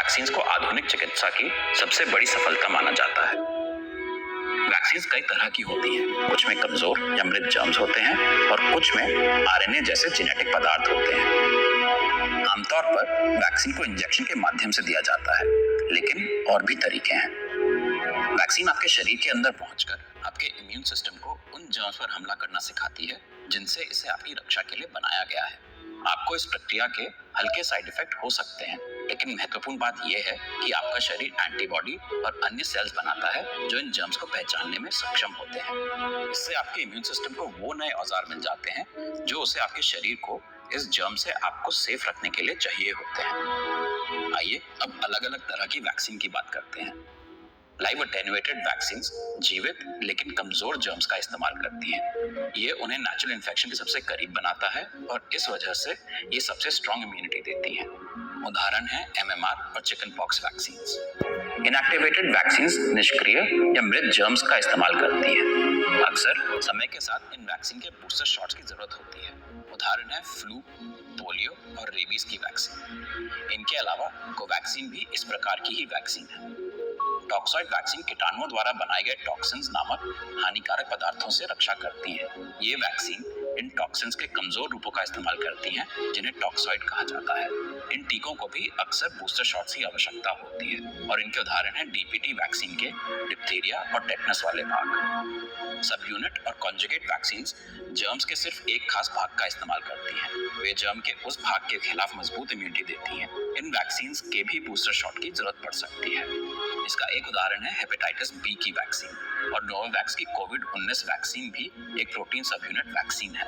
Vaccine को आधुनिक चिकित्सा की सबसे बड़ी सफलता माना जाता है। वैक्सीन कई तरह की होती हैं, कुछ में कमजोर या मृत जर्म्स होते हैं और कुछ में आरएनए जैसे जेनेटिक पदार्थ होते हैं। आमतौर पर वैक्सीन को इंजेक्शन के माध्यम से दिया जाता है, लेकिन और भी तरीके हैं। वैक्सीन आपके शरीर के अंदर पहुंचकर आपके इम्यून सिस्टम को उन जर्म्स पर हमला करना सिखाती है जिनसे इसे आपकी रक्षा के लिए बनाया गया है। आपको इस प्रक्रिया के हल्के साइड इफेक्ट हो सकते हैं, लेकिन महत्वपूर्ण बात यह है कि आपका शरीर एंटीबॉडी और अन्य सेल्स बनाता है जो इन जर्म्स को पहचानने में सक्षम होते हैं। इससे आपके इम्यून सिस्टम को वो नए औजार मिल जाते हैं जो उसे आपके शरीर को इस जर्म से आपको सेफ रखने के लिए चाहिए होते हैं। आइए अब अलग अलग तरह की वैक्सीन की बात करते हैं। लाइव अटेन्युएटेड वैक्सीन जीवित लेकिन कमजोर जर्म्स का इस्तेमाल करती हैं। ये उन्हें नेचुरल इन्फेक्शन के सबसे करीब बनाता है और इस वजह से ये सबसे स्ट्रॉन्ग इम्यूनिटी देती हैं। उदाहरण है एमएमआर और chicken pox vaccine. Inactivated vaccine निष्क्रिय या मृत जर्म्स का इस्तेमाल करती हैं। अक्सर समय के साथ इन वैक्सीन के बूस्टर शॉट्स की जरूरत होती है। उदाहरण है फ्लू, पोलियो और रेबीज की वैक्सीन। इनके अलावा कोवैक्सीन भी इस प्रकार की ही वैक्सीन है। टॉक्सॉइड वैक्सीन कीटाणुओं द्वारा बनाए गए टॉक्सिन्स नामक हानिकारक पदार्थों से रक्षा करती हैं। ये वैक्सीन इन टॉक्सिन्स के कमजोर रूपों का इस्तेमाल करती हैं जिन्हें टॉक्सॉइड कहा जाता है। इन टीकों को भी अक्सर बूस्टर शॉट्स की आवश्यकता होती है और इनके उदाहरण हैं डीपीटी वैक्सीन के डिप्थीरिया और टेटनस वाले भाग। सब यूनिट और कॉन्जुगेट वैक्सीन जर्म्स के सिर्फ एक खास भाग का इस्तेमाल करती हैं। वे जर्म के उस भाग के खिलाफ मजबूत इम्यूनिटी देती हैं। इन वैक्सीन के भी बूस्टर शॉट की जरूरत पड़ सकती है। इसका एक उदाहरण है हेपेटाइटिस बी की वैक्सीन और नोवावैक्स की कोविड-19 वैक्सीन भी एक प्रोटीन सब यूनिट वैक्सीन है।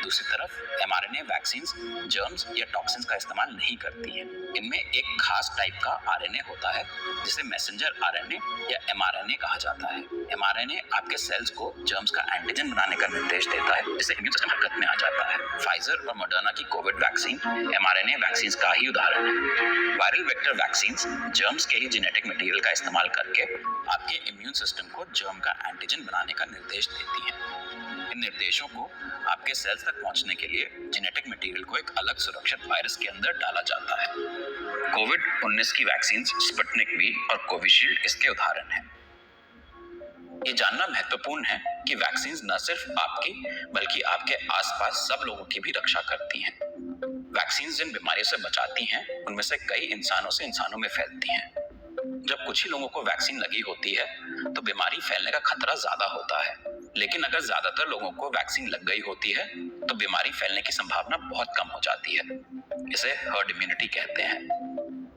दूसरी तरफ एमआरएनए वैक्सीन जर्म्स या टॉक्सिन्स का इस्तेमाल नहीं करती हैं। इनमें एक खास टाइप का आरएनए होता है जिसे मैसेंजर आरएनए या एमआरएनए कहा जाता है। एमआरएनए आपके सेल्स को जर्म्स का एंटीजन बनाने का निर्देश देता है, जिससे इम्यून सिस्टम हरकत में आ जाता है। फाइजर और मॉडर्ना की कोविड वैक्सीन एमआरएनए वैक्सीन का ही उदाहरण है। वायरल वेक्टर वैक्सीन जर्म्स के ही जेनेटिक मटेरियल का इस्तेमाल करके आपके इम्यून सिस्टम को जर्म का एंटीजन बनाने का निर्देश देती है। इन निर्देशों को आपके सेल्स तक पहुंचने के लिए जेनेटिक मटेरियल को एक अलग सुरक्षित वायरस के अंदर डाला जाता है। कोविड-19 की वैक्सीन स्पुतनिक वी और कोविशील्ड इसके उदाहरण हैं। ये जानना महत्वपूर्ण है कि वैक्सीन न सिर्फ आपकी बल्कि आपके आसपास सब लोगों की भी रक्षा करती हैं। वैक्सीन जिन बीमारियों से बचाती हैं उनमें से कई इंसानों से इंसानों में फैलती हैं। जब कुछ ही लोगों को वैक्सीन लगी होती है तो बीमारी फैलने का खतरा ज्यादा होता है, लेकिन अगर ज्यादातर लोगों को वैक्सीन लग गई होती है तो बीमारी फैलने की संभावना बहुत कम हो जाती है। इसे हर्ड इम्यूनिटी कहते हैं।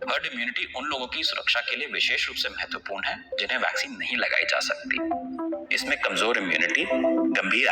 हर्ड इम्यूनिटी उन लोगों की सुरक्षा के लिए विशेष रूप से महत्वपूर्ण है जिन्हें वैक्सीन नहीं लगाई जा सकती। इसमें कमजोर इम्यूनिटी, गंभीर